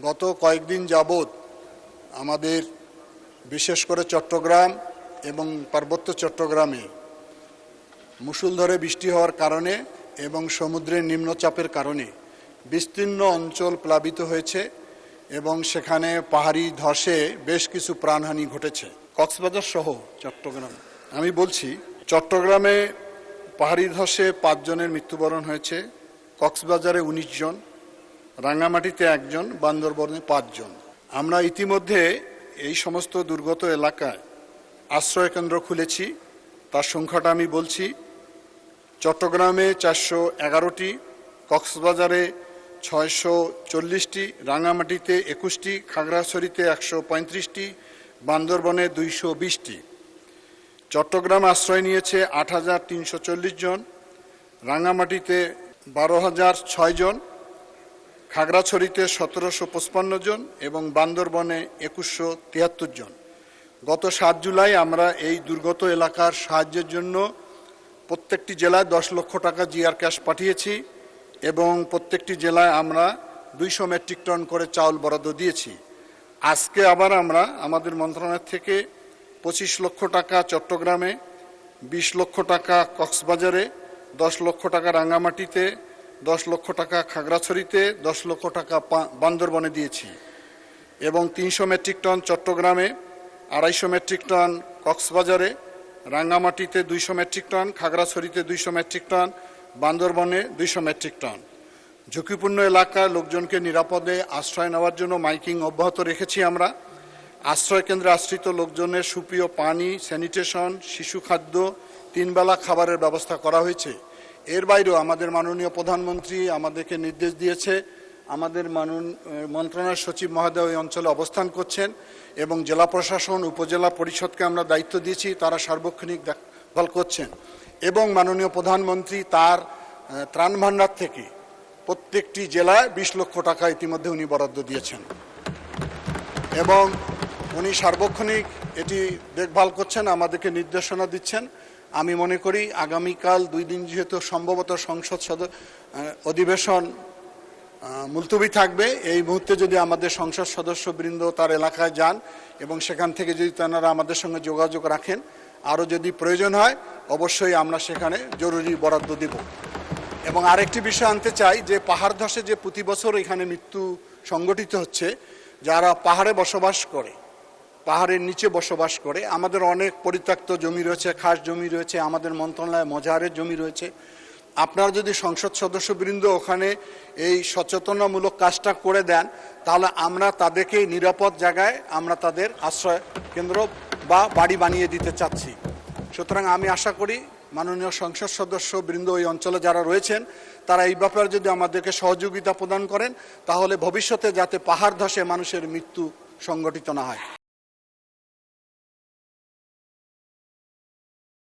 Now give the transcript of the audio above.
গত কয়েকদিন যাবৎ আমাদের বিশেষ করে চট্টগ্রাম এবং পার্বত্য চট্টগ্রামে মুষলধারে বৃষ্টি হওয়ার কারণে এবং সমুদ্রের নিম্নচাপের কারণে বিস্তীর্ণ অঞ্চল প্লাবিত হয়েছে এবং সেখানে পাহাড়ি ধসে বেশ কিছু প্রাণহানি ঘটেছে। কক্সবাজার সহ চট্টগ্রাম, আমি বলছি চট্টগ্রামে পাহাড়ি ধসে 5 জনের মৃত্যুবরণ হয়েছে, কক্সবাজারে 19 জন, রাঙ্গামাটিতে 1 জন, বান্দরবনে 5 জন। আমরা ইতিমধ্যে এই সমস্ত দুর্গত এলাকায় আশ্রয়কেন্দ্র খুলেছি, তার সংখ্যাটা আমি বলছি। চট্টগ্রামে 411টি, কক্সবাজারে 640টি, রাঙ্গামাটিতে 21টি, খাগড়াছড়িতে 135টি, বান্দরবনে 220টি। চট্টগ্রাম আশ্রয় নিয়েছে 8,340 জন, রাঙ্গামাটিতে 12,006 জন, খাগড়াছড়িতে 1,755 জন এবং বান্দরবনে 2,173 জন। গত 7 জুলাই আমরা এই দুর্গত এলাকার সাহায্যের জন্য প্রত্যেকটি জেলায় 10 লক্ষ টাকা জিআর ক্যাশ পাঠিয়েছি এবং প্রত্যেকটি জেলায় আমরা 200 মেট্রিক টন করে চাউল বরাদ্দ দিয়েছি। আজকে আবার আমরা আমাদের মন্ত্রণালয় থেকে 25 লক্ষ টাকা চট্টগ্রামে, 20 লক্ষ টাকা কক্সবাজারে, 10 লক্ষ টাকা রাঙ্গামাটিতে, 10 লক্ষ টাকা খাগড়াছড়িতে, 10 লক্ষ টাকা বান্দরবনে দিয়েছি এবং 300 মেট্রিক টন চট্টগ্রামে, 250 মেট্রিক টন কক্সবাজারে, রাঙ্গামাটিতে 200 মেট্রিক টন, খাগড়াছড়িতে 200 মেট্রিক টন, বান্দরবনে 200 মেট্রিক টন। ঝুঁকিপূর্ণ এলাকায় লোকজনকে নিরাপদে আশ্রয় নেওয়ার জন্য মাইকিং অব্যাহত রেখেছি আমরা। আশ্রয়কেন্দ্রে আশ্রিত লোকজনের সুপেয় পানি, স্যানিটেশন, শিশু খাদ্য, 3 বেলা খাবারের ব্যবস্থা করা হয়েছে। এর বাইরেও আমাদের মাননীয় প্রধানমন্ত্রী আমাদেরকে নির্দেশ দিয়েছে, আমাদের মন্ত্রণালয় সচিব মহোদয় ওই অঞ্চলে অবস্থান করছেন এবং জেলা প্রশাসন, উপজেলা পরিষদকে আমরা দায়িত্ব দিয়েছি, তারা সার্বক্ষণিক দেখভাল করছেন এবং মাননীয় প্রধানমন্ত্রী তার ত্রাণ ভাণ্ডার থেকে প্রত্যেকটি জেলায় 20 লক্ষ টাকা ইতিমধ্যে উনি বরাদ্দ দিয়েছেন এবং উনি সার্বক্ষণিক এটি দেখভাল করছেন, আমাদেরকে নির্দেশনা দিচ্ছেন। আমি মনে করি আগামীকাল 2 দিন যেহেতু সম্ভবত সংসদ অধিবেশন মুলতবি থাকবে, এই মুহূর্তে যদি আমাদের সংসদ সদস্যবৃন্দ তার এলাকায় যান এবং সেখান থেকে যদি তারা আমাদের সঙ্গে যোগাযোগ রাখেন, আরও যদি প্রয়োজন হয় অবশ্যই আমরা সেখানে জরুরি বরাদ্দ দেব। এবং আরেকটি বিষয় আনতে চাই যে পাহাড় ধসে যে প্রতি বছর এখানে মৃত্যু সংঘটিত হচ্ছে, যারা পাহাড়ে বসবাস করে, পাহাড়ের নিচে বসবাস করে, আমাদের অনেক পরিত্যক্ত জমি রয়েছে, খাস জমি রয়েছে, আমাদের মন্ত্রণালয়ে মজাহারের জমি রয়েছে। আপনারা যদি সংসদ সদস্যবৃন্দ ওখানে এই সচেতনামূলক কাজটা করে দেন, তাহলে আমরা তাদেরকে নিরাপদ জায়গায় আমরা তাদের আশ্রয় কেন্দ্র বা বাড়ি বানিয়ে দিতে চাচ্ছি। সুতরাং আমি আশা করি মাননীয় সংসদ সদস্যবৃন্দ ওই অঞ্চলে যারা রয়েছেন তারা এই ব্যাপারে যদি আমাদেরকে সহযোগিতা প্রদান করেন, তাহলে ভবিষ্যতে যাতে পাহাড় ধসে মানুষের মৃত্যু সংঘটিত না হয়।